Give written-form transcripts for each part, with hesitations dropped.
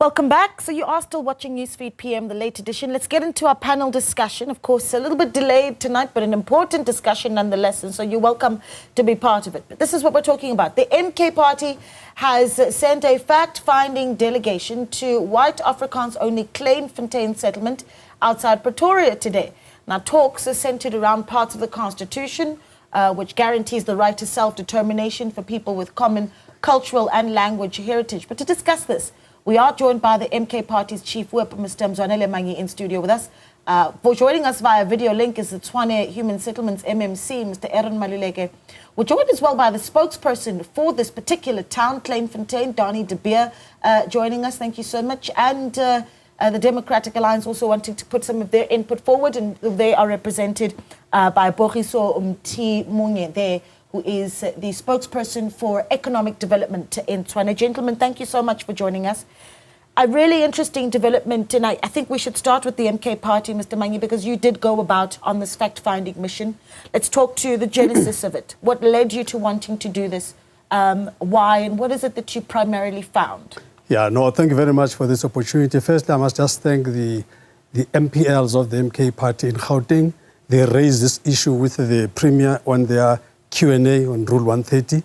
Welcome back. So you are still watching Newsfeed PM, the late edition. Let's get into our panel discussion. Of course, a little bit delayed tonight, but an important discussion nonetheless. And so you're welcome to be part of it. But this is what we're talking about. The MK party has sent a fact-finding delegation to white Afrikaans-only Kleinfontein settlement outside Pretoria today. Now, talks are centered around parts of the Constitution, which guarantees the right to self-determination for people with common cultural and language heritage. But to discuss this, we are joined by the MK Party's Chief Whip, Mr. Mzwanele Manyi, in studio with us. For joining us via video link is the Tshwane Human Settlements MMC, Mr. Maluleke. We're joined as well by the spokesperson for this particular town, Kleinfontein, Dani de Beer, joining us. Thank you so much. And the Democratic Alliance also wanting to put some of their input forward, and they are represented by Boriso Munye there, who is the spokesperson for economic development in Tshwane. Gentlemen, thank you so much for joining us. A really interesting development, and I think we should start with the MK party, Mr. Manyi, because you did go about on this fact-finding mission. Let's talk to the genesis of it. What led you to wanting to do this? Why, and what is it that you primarily found? Yeah, no, thank you very much for this opportunity. First, I must just thank the MPLs of the MK party in Gauteng. They raised this issue with the Premier on their Q&A on Rule 130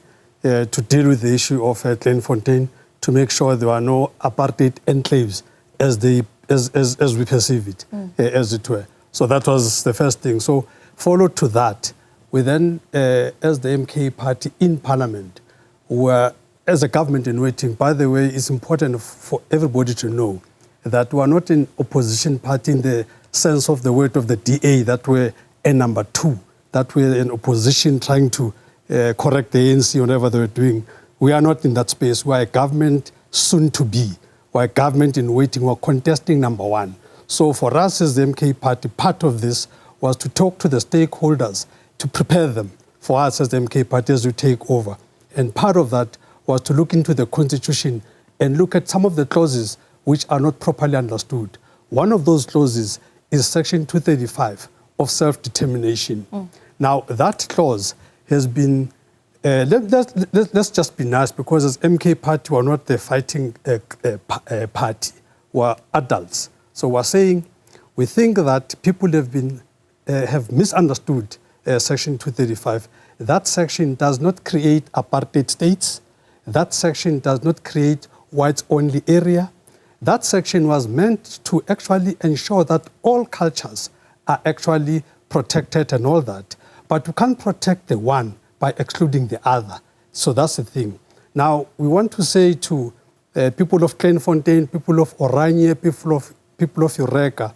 to deal with the issue of Kleinfontein, to make sure there are no apartheid enclaves as we perceive it, as it were. So that was the first thing. So followed to that, we then, as the MK party in Parliament, were, as a government in waiting. By the way, it's important for everybody to know that we are not an opposition party in the sense of the word of the DA, that we're a number two, that we're in opposition trying to correct the ANC, whatever they were doing. We are not in that space. We're a government soon to be. We're a government in waiting. We're contesting number one. So for us as the MK party, part of this was to talk to the stakeholders, to prepare them for us as the MK party as we take over. And part of that was to look into the Constitution and look at some of the clauses which are not properly understood. One of those clauses is Section 235 of self-determination. Now, that clause has been, let's just be nice, because as MK party, we're not the fighting party. We're adults. So we're saying, we think that people have misunderstood Section 235. That section does not create apartheid states. That section does not create whites-only area. That section was meant to actually ensure that all cultures are actually protected and all that. But we can't protect the one by excluding the other. So that's the thing. Now, we want to say to people of Kleinfontein, people of Oranje, people of Eureka,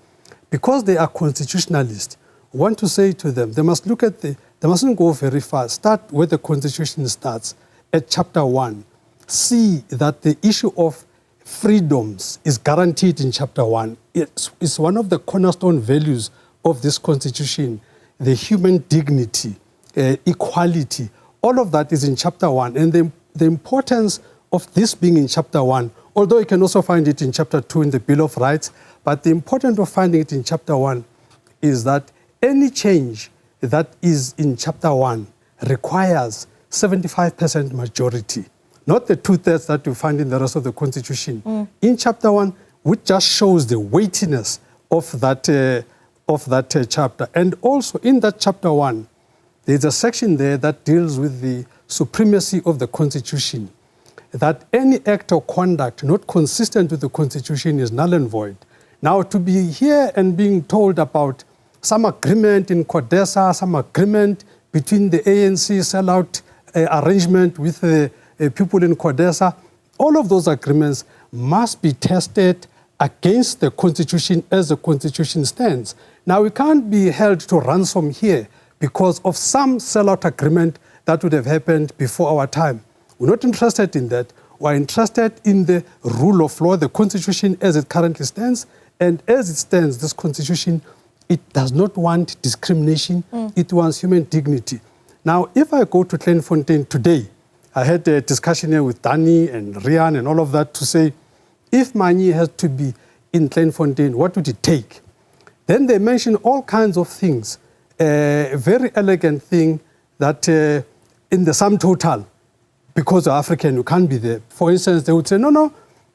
because they are constitutionalists, we want to say to them, they must look at they mustn't go very far. Start where the Constitution starts, at chapter 1. See that the issue of freedoms is guaranteed in chapter 1. It's one of the cornerstone values of this Constitution, the human dignity, equality. All of that is in chapter 1. And the importance of this being in chapter 1, although you can also find it in chapter 2 in the Bill of Rights, but the importance of finding it in chapter 1 is that any change that is in chapter 1 requires 75% majority, not the 2/3 that you find in the rest of the Constitution. In chapter 1, which just shows the weightiness of that chapter. And also in that chapter 1, there's a section there that deals with the supremacy of the Constitution, that any act or conduct not consistent with the Constitution is null and void. Now, to be here and being told about some agreement in Codesa, some agreement between the ANC sellout arrangement with the people in Codesa, all of those agreements must be tested against the Constitution as the Constitution stands. Now, we can't be held to ransom here because of some sellout agreement that would have happened before our time. We're not interested in that. We're interested in the rule of law, the Constitution as it currently stands. And as it stands, this Constitution, it does not want discrimination. It wants human dignity. Now, if I go to Kleinfontein today, I had a discussion here with Dani and Rian and all of that to say, if Manyi has to be in Kleinfontein, what would it take? Then they mention all kinds of things. A very elegant thing that in the sum total, because you're African, you can't be there. For instance, they would say, no,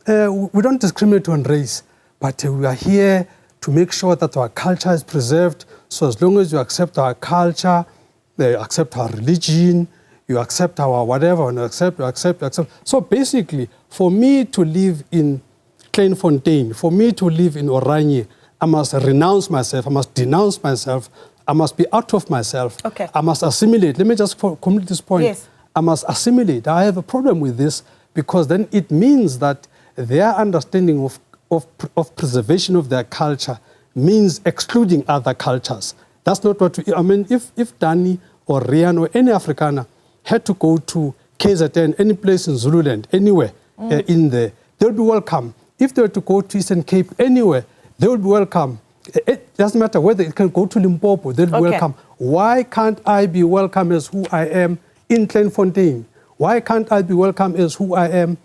we don't discriminate on race, but we are here to make sure that our culture is preserved. So as long as you accept our culture, you accept our religion, you accept our whatever, and you accept. So basically, for me to live in Kleinfontein, for me to live in Oranje, I must renounce myself, I must denounce myself, I must be out of myself. Okay. I must assimilate. Let me just complete this point. Yes. I must assimilate. I have a problem with this because then it means that their understanding of preservation of their culture means excluding other cultures. That's not what I mean, if Dani or Rian or any Afrikaner had to go to KZN, any place in Zululand, anywhere in there, they would be welcome. If they were to go to Eastern Cape, anywhere, they would be welcome. It doesn't matter whether it can go to Limpopo, they'll be welcome. Why can't I be welcome as who I am in Kleinfontein? Why can't I be welcome as who I am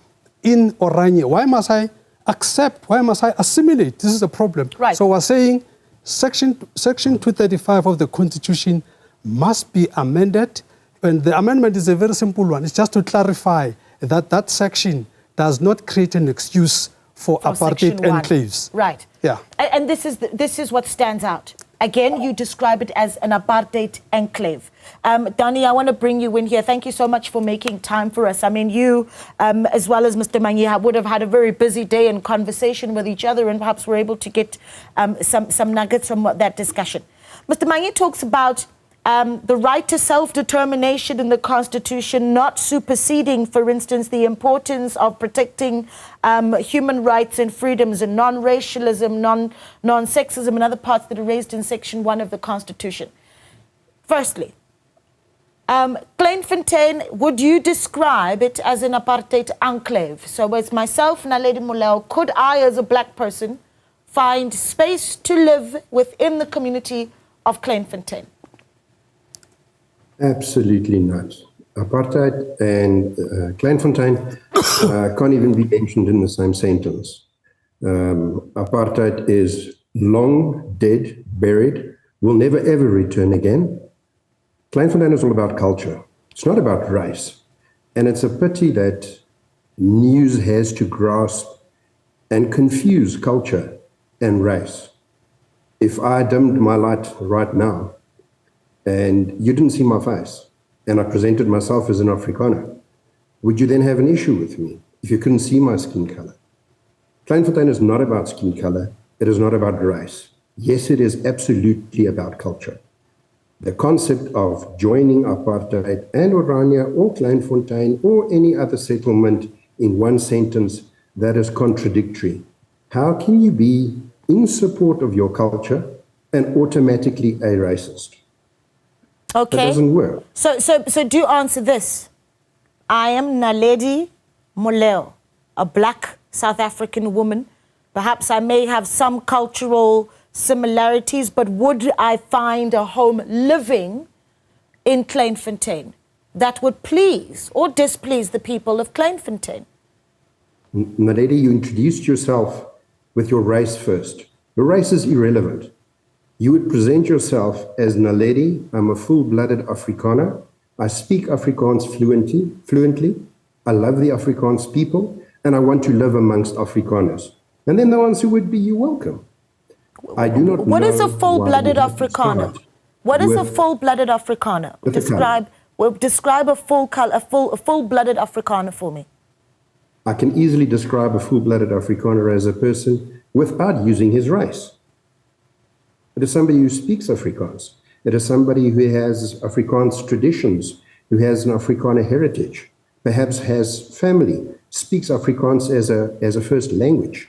in Oranje? Why must I accept? Why must I assimilate? This is the problem. Right. So we're saying Section 235 of the Constitution must be amended. And the amendment is a very simple one. It's just to clarify that that section does not create an excuse for apartheid enclaves. Right. Yeah. And this is what stands out. Again, you describe it as an apartheid enclave. Dani, I want to bring you in here. Thank you so much for making time for us. I mean, you, as well as Mr. Manyi, would have had a very busy day in conversation with each other, and perhaps we're able to get some nuggets from that discussion. Mr. Manyi talks about the right to self-determination in the Constitution not superseding, for instance, the importance of protecting human rights and freedoms and non-racialism, non-sexism and other parts that are raised in Section 1 of the Constitution. Firstly, Kleinfontein, would you describe it as an apartheid enclave? So as myself, Naledi Moleo, could I, as a black person, find space to live within the community of Kleinfontein? Absolutely not. Apartheid and Kleinfontein can't even be mentioned in the same sentence. Apartheid is long dead, buried, will never ever return again. Kleinfontein is all about culture. It's not about race. And it's a pity that news has to grasp and confuse culture and race. If I dimmed my light right now, and you didn't see my face, and I presented myself as an Afrikaner, would you then have an issue with me if you couldn't see my skin color? Kleinfontein is not about skin color. It is not about race. Yes, it is absolutely about culture. The concept of joining apartheid and Oranje or Kleinfontein or any other settlement in one sentence, that is contradictory. How can you be in support of your culture and automatically a racist? Okay. That doesn't work. So do answer this. I am Naledi Moleo, a black South African woman. Perhaps I may have some cultural similarities, but would I find a home living in Kleinfontein that would please or displease the people of Kleinfontein? Naledi, you introduced yourself with your race first. Your race is irrelevant. You would present yourself as Naledi. I'm a full-blooded Afrikaner. I speak Afrikaans fluently. I love the Afrikaans people, and I want to live amongst Afrikaners. And then the answer would be, you're welcome. I do not know. What is a full-blooded Afrikaner? What is a full-blooded Afrikaner? Describe a full-blooded Afrikaner for me. I can easily describe a full-blooded Afrikaner as a person without using his race. It is somebody who speaks Afrikaans. It is somebody who has Afrikaans traditions, who has an Afrikaner heritage, perhaps has family, speaks Afrikaans as a first language.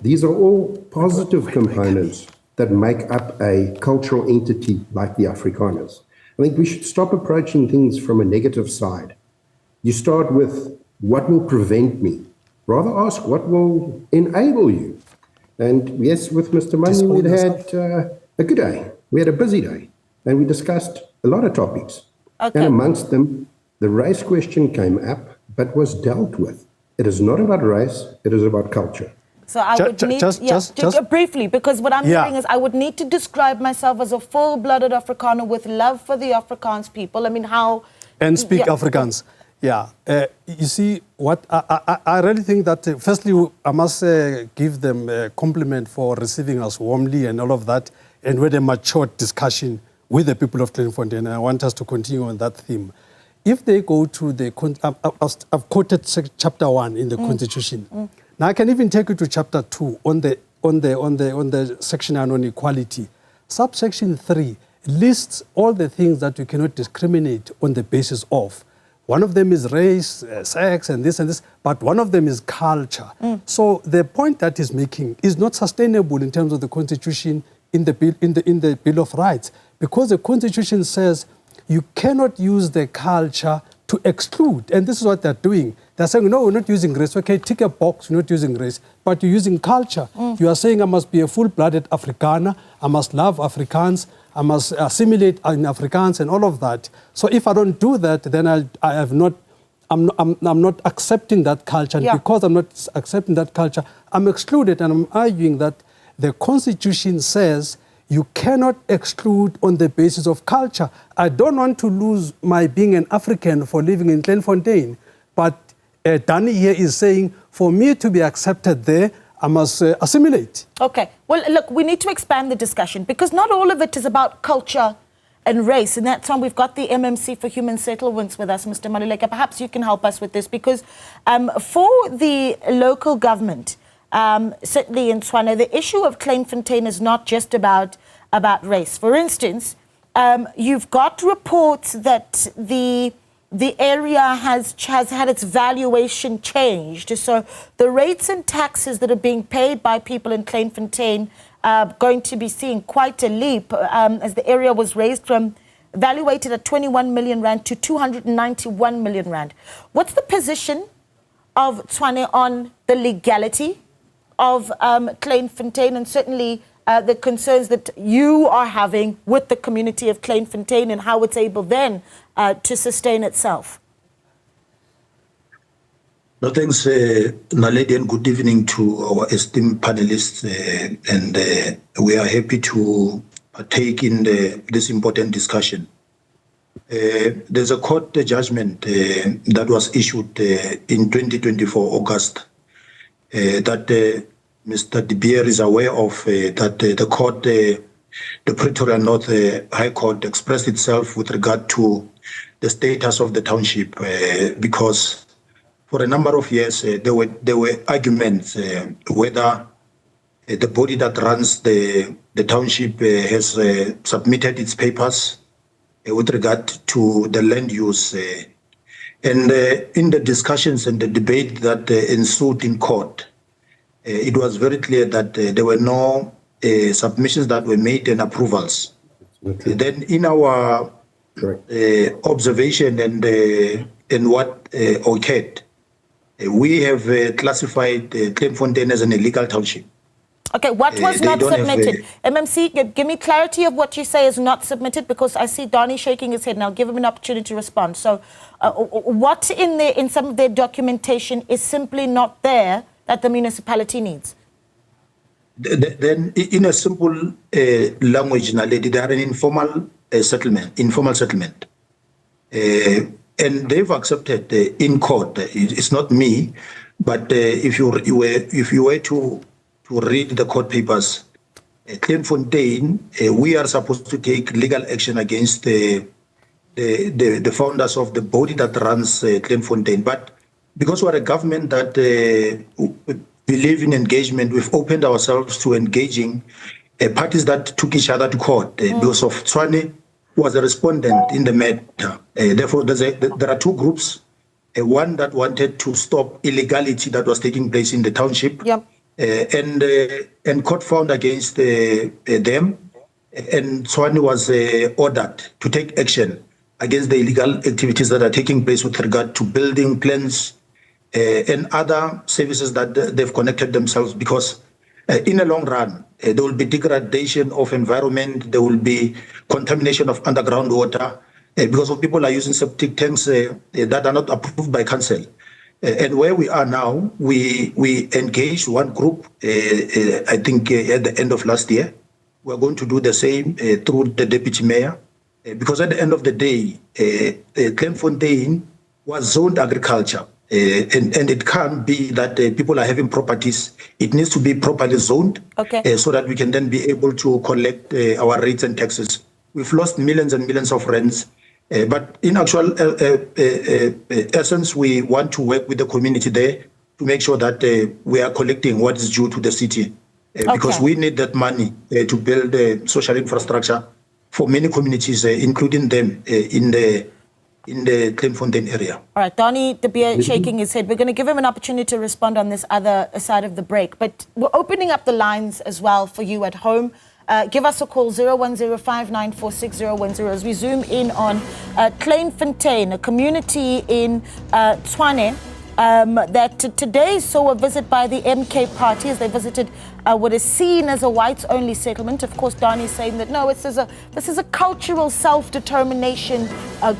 These are all positive components that make up a cultural entity like the Afrikaners. I think we should stop approaching things from a negative side. You start with what will prevent me. Rather ask what will enable you. And yes, with Mr. Manyi, we had a good day. We had a busy day, and we discussed a lot of topics. Okay. And amongst them, the race question came up, but was dealt with. It is not about race, it is about culture. So I would need, just briefly, because what I'm hearing is I would need to describe myself as a full-blooded Afrikaner with love for the Afrikaans people. I mean, how... And speak Afrikaans. Yeah, you see, what I really think that, firstly, I must give them a compliment for receiving us warmly and all of that, and with a mature discussion with the people of Kleinfontein. I want us to continue on that theme. If they go to the, I've quoted chapter 1 in the Constitution. Now I can even take you to chapter 2 on the section on equality. Subsection 3 lists all the things that you cannot discriminate on the basis of. One of them is race, sex, and this, but one of them is culture. So the point that he's making is not sustainable in terms of the Constitution in the Bill of Rights, because the Constitution says you cannot use the culture to exclude, and this is what they're doing. They're saying, no, we're not using race. Okay, tick a box, you're not using race, but you're using culture. You are saying I must be a full-blooded Afrikaner, I must love Afrikaans, I must assimilate in Afrikaans and all of that. So if I don't do that, then I'm not accepting that culture. And because I'm not accepting that culture, I'm excluded. And I'm arguing that the Constitution says you cannot exclude on the basis of culture. I don't want to lose my being an African for living in Kleinfontein. But Danny here is saying, for me to be accepted there, I must assimilate. Okay. Well, look, we need to expand the discussion because not all of it is about culture and race. And that's why we've got the MMC for Human Settlements with us, Mr. Maluleka. Perhaps you can help us with this because for the local government, certainly in Tshwane, the issue of Kleinfontein is not just about race. For instance, you've got reports that the area has had its valuation changed. So the rates and taxes that are being paid by people in Kleinfontein are going to be seeing quite a leap as the area was raised from, valuated at 21 million rand to 291 million rand. What's the position of Tshwane on the legality of Kleinfontein and certainly the concerns that you are having with the community of Kleinfontein and how it's able then to sustain itself? No, thanks, Naledi, and good evening to our esteemed panelists. And we are happy to partake in this important discussion. There's a court judgment that was issued in 2024 August that Mr. De Beer is aware of, that the court, the Pretoria North High Court, expressed itself with regard to the status of the township because for a number of years there were arguments whether the body that runs the township has submitted its papers with regard to the land use. And in the discussions and the debate that ensued in court, it was very clear that there were no submissions that were made and approvals. Then in our observation and what occurred, we have classified Kleinfontein as an illegal township. Okay, what was not submitted? MMC, give me clarity of what you say is not submitted, because I see Donnie shaking his head, and I'll give him an opportunity to respond. So what in some of their documentation is simply not there that the municipality needs? Then, in a simple language, they are an informal settlement. And they've accepted in court. It's not me, but if you were to read the court papers, Kleinfontein, we are supposed to take legal action against the founders of the body that runs Kleinfontein. But because we're a government that believe in engagement, we've opened ourselves to engaging parties that took each other to court. Because of Tshwane was a respondent in the matter. Therefore, there are two groups. One that wanted to stop illegality that was taking place in the township. Yep. And court found against them, and Tshwane was ordered to take action against the illegal activities that are taking place with regard to building plans and other services that they've connected themselves, because in the long run, there will be degradation of environment, there will be contamination of underground water, because of people are using septic tanks that are not approved by council. And where we are now, we engaged one group, I think at the end of last year. We're going to do the same through the deputy mayor, because at the end of the day, Kleinfontein was zoned agriculture. And it can't be that people are having properties. It needs to be properly zoned so that we can then be able to collect our rates and taxes. We've lost millions and millions of rents. But in actual essence, we want to work with the community there to make sure that we are collecting what is due to the city. Because we need that money to build social infrastructure for many communities, including them in the Kleinfontein area. All right, Donnie De Beer shaking his head. We're going to give him an opportunity to respond on this other side of the break. But we're opening up the lines as well for you at home. Give us a call, 01059460010, as we zoom in on Kleinfontein, a community in Tshwane, that today saw a visit by the MK party as they visited what is seen as a whites-only settlement. Of course, Donnie is saying that no, this is a cultural self-determination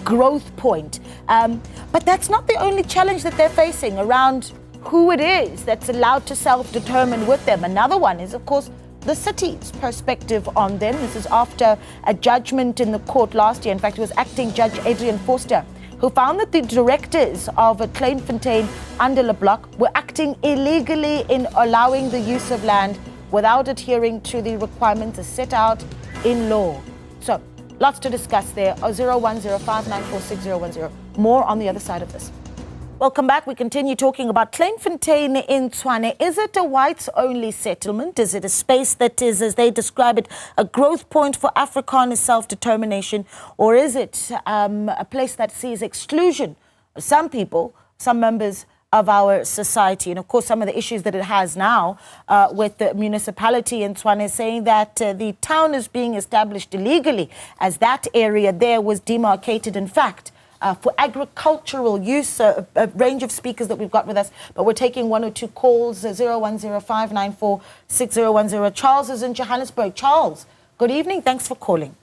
growth point. But that's not the only challenge that they're facing around who it is that's allowed to self-determine with them. Another one is, of course, the city's perspective on them. This is after a judgment in the court last year. In fact, it was acting Judge Adrian Forster, who found that the directors of a Kleinfontein Andele block were acting illegally in allowing the use of land without adhering to the requirements as set out in law. So, lots to discuss there. 01059460010. More on the other side of this. Welcome back. We continue talking about Kleinfontein in Tshwane. Is it a whites-only settlement? Is it a space that is, as they describe it, a growth point for Afrikaans self-determination? Or is it a place that sees exclusion of some people, some members of our society? And of course, some of the issues that it has now with the municipality in Tshwane saying that the town is being established illegally, as that area there was demarcated, in fact, for agricultural use. A range of speakers that we've got with us, but we're taking one or two calls. 01059460010. Charles is in Johannesburg. Charles, good evening. Thanks for calling.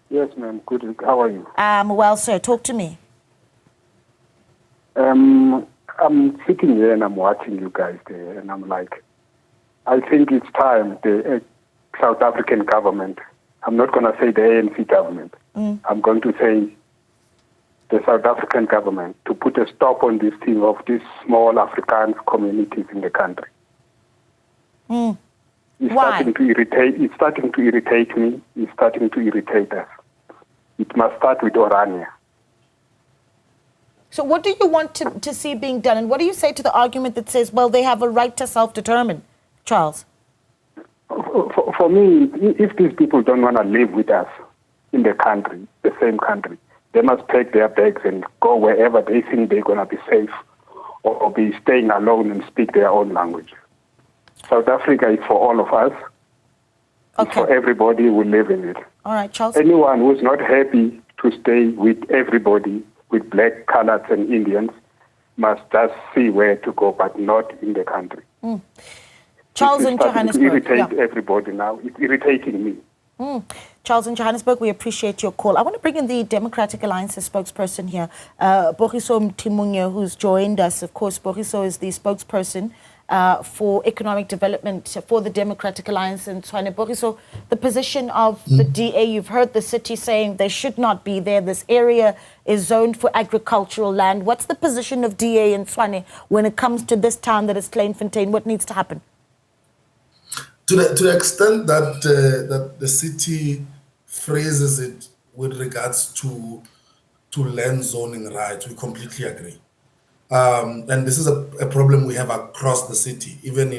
Yes, ma'am. Good. How are you? Well, sir. Talk to me. I'm sitting here and I'm watching you guys there, and I'm like, I think it's time the South African government, I'm not going to say the ANC government, I'm going to say the South African government, to put a stop on this thing of these small Afrikaans communities in the country. It's starting to irritate. It's starting to irritate me. It's starting to irritate us. It must start with Orania. So what do you want to see being done? And what do you say to the argument that says, well, they have a right to self-determine, Charles? For me, if these people don't want to live with us in the country, the same country, they must pack their bags and go wherever they think they're going to be safe or be staying alone and speak their own language. South Africa is for all of us. It's for everybody who live in it. All right, Charles. Anyone who's not happy to stay with everybody, with black, coloreds, and Indians, must just see where to go, but not in the country. Charles in Johannesburg. It irritates everybody now. It's irritating me. Charles in Johannesburg, we appreciate your call. I want to bring in the Democratic Alliance's spokesperson here, Boriso Mtimunye, who's joined us. Of course, Boriso is the spokesperson for economic development for the Democratic Alliance in Tshwane. Boriso, the position of the DA, you've heard the city saying they should not be there. This area is zoned for agricultural land. What's the position of DA in Tshwane when it comes to this town that is Kleinfontein? What needs to happen? To the extent that that the city phrases it with regards to land zoning rights, we completely agree. And this is a problem we have across the city, even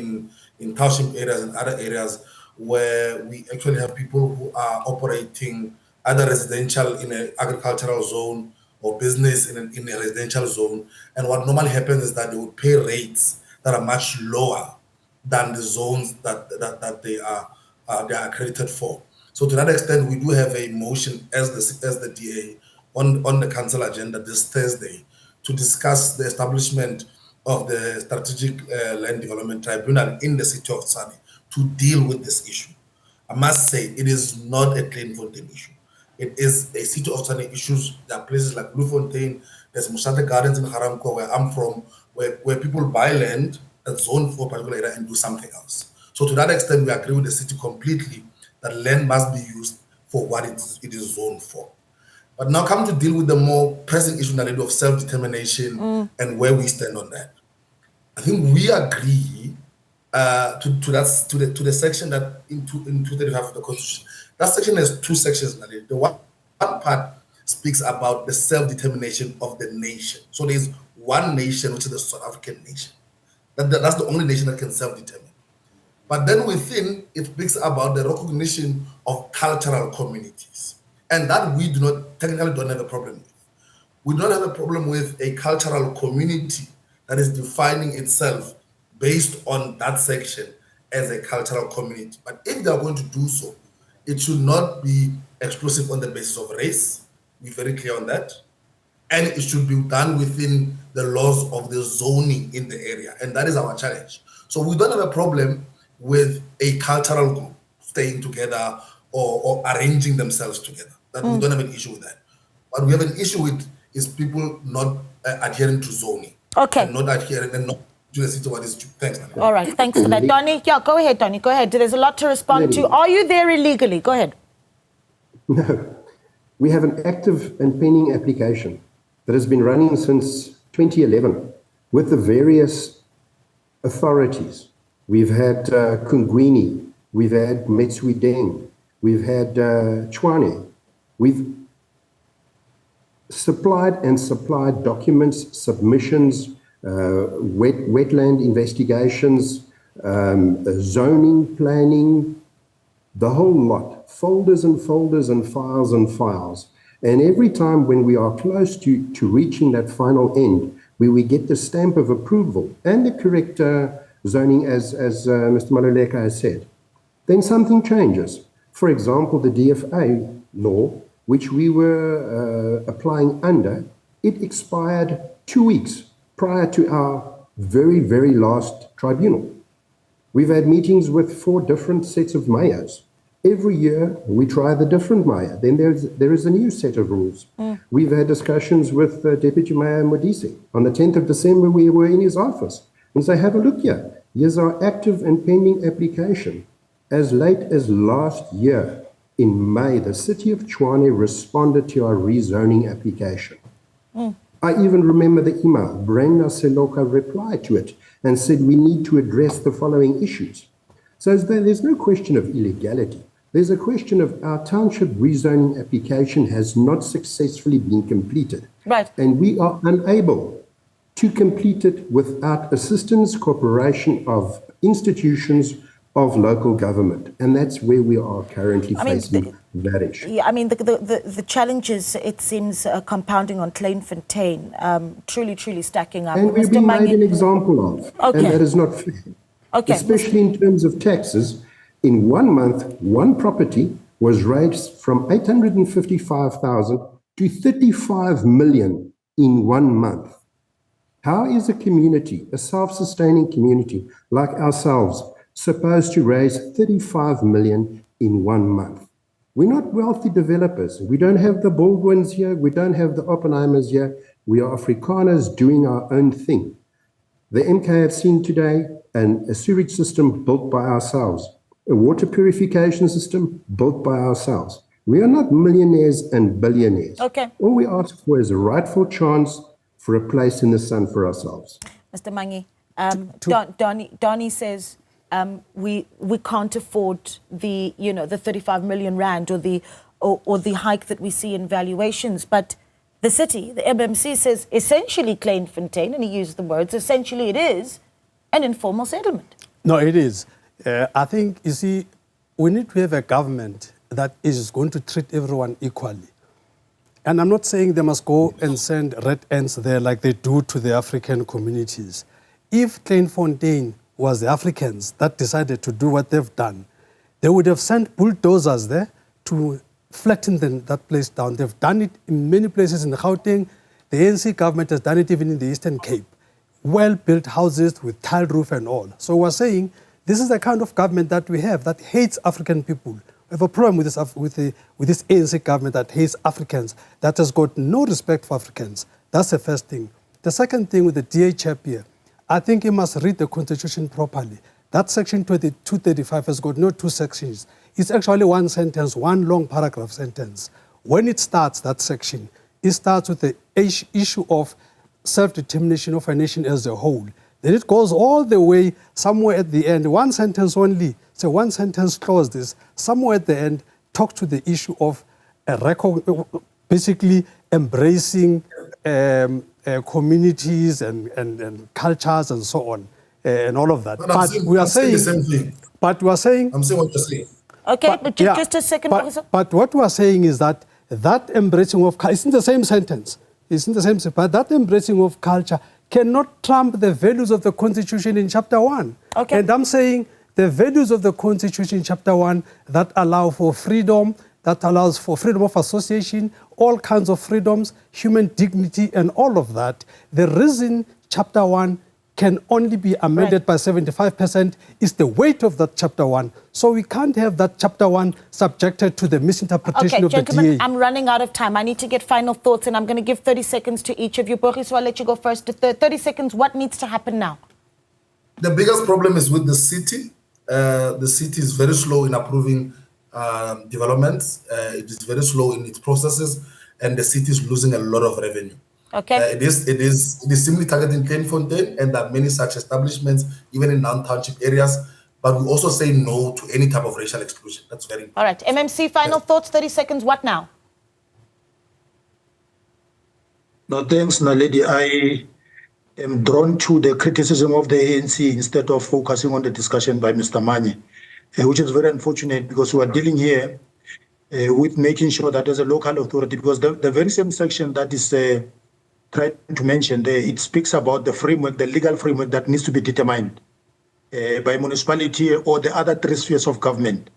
in township areas and other areas where we actually have people who are operating either residential in an agricultural zone or business in a residential zone. And what normally happens is that they would pay rates that are much lower than the zones that they are accredited for. So to that extent, we do have a motion as the DA on the council agenda this Thursday to discuss the establishment of the Strategic Land Development Tribunal in the city of Tshwane to deal with this issue. I must say, it is not a Kleinfontein issue. It is a city of Tshwane issue. There are places like Bloemfontein, there's Mushate Gardens in Haramko, where I'm from, where people buy land that's zoned for a particular area and do something else. So to that extent, we agree with the city completely that land must be used for what it is zoned for. But now come to deal with the more pressing issue narrative of self-determination and where we stand on that. I think we agree to the section that in 235 of the Constitution. That section has two sections. The one part speaks about the self-determination of the nation. So there's one nation, which is the South African nation. That's the only nation that can self-determine. But then within, it speaks about the recognition of cultural communities. And that we technically don't have a problem with. We don't have a problem with a cultural community that is defining itself based on that section as a cultural community. But if they are going to do so, it should not be exclusive on the basis of race. Be very clear on that. And it should be done within the laws of the zoning in the area. And that is our challenge. So we don't have a problem with a cultural group staying together or arranging themselves together. That we don't have an issue with that. What we have an issue with is people not adhering to zoning. Okay. And not adhering and not to the city what is due. Thanks, man. All right, thanks for that. Donnie, yeah, go ahead, Donnie, go ahead. There's a lot to respond to. Are you there illegally? Go ahead. No. We have an active and pending application that has been running since 2011 with the various authorities. We've had Kungwini, we've had Mzwanele, we've had Tshwane. We've supplied documents, submissions, wetland investigations, zoning, planning, the whole lot, folders and folders and files and files. And every time when we are close to reaching that final end, where we get the stamp of approval and the correct zoning, as Mr. Maluleka has said, then something changes. For example, the DFA law, which we were applying under, it expired 2 weeks prior to our very, very last tribunal. We've had meetings with 4 different sets of mayors. Every year, we try the different mayor. Then there is a new set of rules. We've had discussions with Deputy Mayor Modise. On the 10th of December, we were in his office and say, have a look here. Here's our active and pending application. As late as last year, in May, the city of Tshwane responded to our rezoning application. I even remember the email. Brenda Seloka replied to it and said, we need to address the following issues. So there's no question of illegality. There's a question of our township rezoning application has not successfully been completed. Right. And we are unable to complete it without assistance, cooperation of institutions of local government. And that's where we are currently facing that issue. Yeah, I mean, the challenges, it seems, compounding on Kleinfontein, truly stacking up. And we've been made an example of. Okay. And that is not fair. Okay. Especially in terms of taxes. In 1 month, one property was raised from 855,000 to 35 million in 1 month. How is a community, a self-sustaining community like ourselves, supposed to raise 35 million in 1 month? We're not wealthy developers. We don't have the Baldwins here. We don't have the Oppenheimers here. We are Afrikaners doing our own thing. The MK have seen today a sewage system built by ourselves, a water purification system built by ourselves. We are not millionaires and billionaires. Okay. All we ask for is a rightful chance for a place in the sun for ourselves. Mr. Manyi, Donnie says we can't afford the 35 million rand or the hike that we see in valuations, but the city, the MMC, says essentially Kleinfontein, and he used the words, essentially it is an informal settlement. No, it is. I think, you see, we need to have a government that is going to treat everyone equally. And I'm not saying they must go and send red ants there like they do to the African communities. If Kleinfontein was the Africans that decided to do what they've done, they would have sent bulldozers there to flatten that place down. They've done it in many places in Gauteng. The ANC government has done it even in the Eastern Cape. Well-built houses with tiled roof and all. So we're saying this is the kind of government that we have that hates African people. We have a problem with this ANC government that hates Africans, that has got no respect for Africans. That's the first thing. The second thing with the DA chap here, I think he must read the Constitution properly. That section 235 has got no 2 sections. It's actually 1 sentence, 1 long paragraph sentence. when it starts, that section, it starts with the issue of self-determination of a nation as a whole. Then it goes all the way somewhere at the end, one sentence only, so one sentence clause this, somewhere at the end, talk to the issue of basically embracing communities and cultures and so on, and all of that. But we are saying the same thing. But we are saying... I'm saying what you're saying. Okay, but just a second. But what we are saying is that embracing of culture, it's in the same sentence, but that embracing of culture cannot trump the values of the Constitution in Chapter 1. Okay. And I'm saying the values of the Constitution in Chapter 1 that allow for freedom, that allows for freedom of association, all kinds of freedoms, human dignity, and all of that. The reason Chapter 1 can only be amended by 75% is the weight of that Chapter 1. So we can't have that Chapter 1 subjected to the misinterpretation of the DA. Gentlemen, I'm running out of time. I need to get final thoughts, and I'm going to give 30 seconds to each of you. Boris, I'll let you go first. 30 seconds, what needs to happen now? The biggest problem is with the city. The city is very slow in approving developments. It is very slow in its processes, and the city is losing a lot of revenue. Okay. It is simply targeting Kleinfontein, and there are many such establishments, even in non-township areas. But we also say no to any type of racial exclusion. That's very important. All right. MMC, final thoughts, 30 seconds. What now? No, thanks, Naledi. I am drawn to the criticism of the ANC instead of focusing on the discussion by Mr. Manyi, which is very unfortunate because we are dealing here with making sure that there's a local authority, because the very same section that is trying to mention there, it speaks about the framework, the legal framework that needs to be determined by municipality or the other three spheres of government.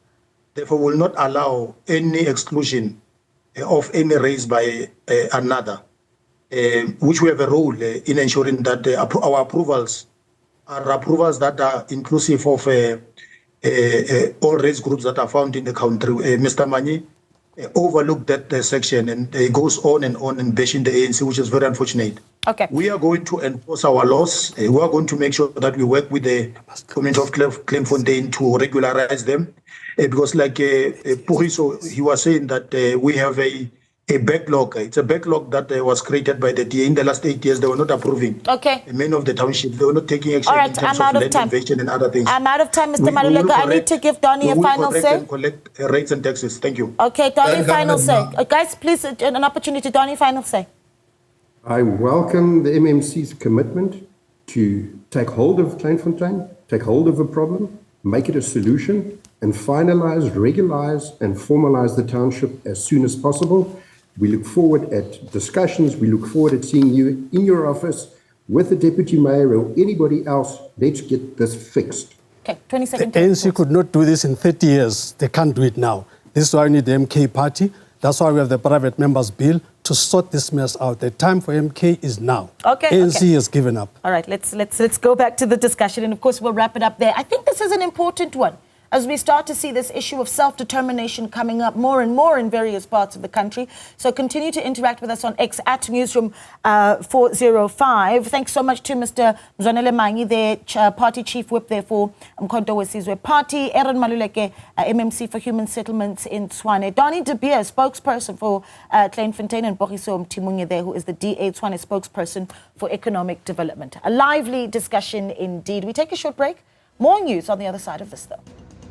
Therefore, will not allow any exclusion of any race by another, which we have a role in ensuring that our approvals are approvals that are inclusive of all race groups that are found in the country. Mr. Manyi overlooked that section, and it goes on and bashing the ANC, which is very unfortunate. Okay. We are going to enforce our laws. We are going to make sure that we work with the community of Kleinfontein to regularize them. Because like Puriso, he was saying that we have a backlog. It's a backlog that was created by the DA. In the last 8 years, they were not approving. Okay. Many of the townships, they were not taking action in terms of land invasion and other things. I'm out of time, Mr. Maluleka. I need to give Donnie a final say. And collect rates and taxes. Thank you. Okay, Donnie, final say. Guys, please, an opportunity. Donnie, final say. I welcome the MMC's commitment to take hold of Kleinfontein, take hold of a problem, make it a solution, and finalize, regularize, and formalize the township as soon as possible. We look forward at discussions. We look forward at seeing you in your office with the deputy mayor or anybody else. Let's get this fixed. Okay, 20 seconds. The ANC could not do this in 30 years. They can't do it now. This is why we need the MK party. That's why we have the private members bill to sort this mess out. The time for MK is now. Okay. ANC has given up. All right, let's go back to the discussion, and of course we'll wrap it up there. I think this is an important one, as we start to see this issue of self-determination coming up more and more in various parts of the country. So continue to interact with us on X at Newsroom 405. Thanks so much to Mr. Mzwanele Manyi, the party chief whip there for Umkhonto weSizwe Party, Aaron Maluleke, MMC for Human Settlements in Tshwane, Donnie De Beer, spokesperson for Kleinfontein, and Boriso Mtimunye there, who is the DA Tshwane spokesperson for economic development. A lively discussion indeed. We take a short break. More news on the other side of this, though.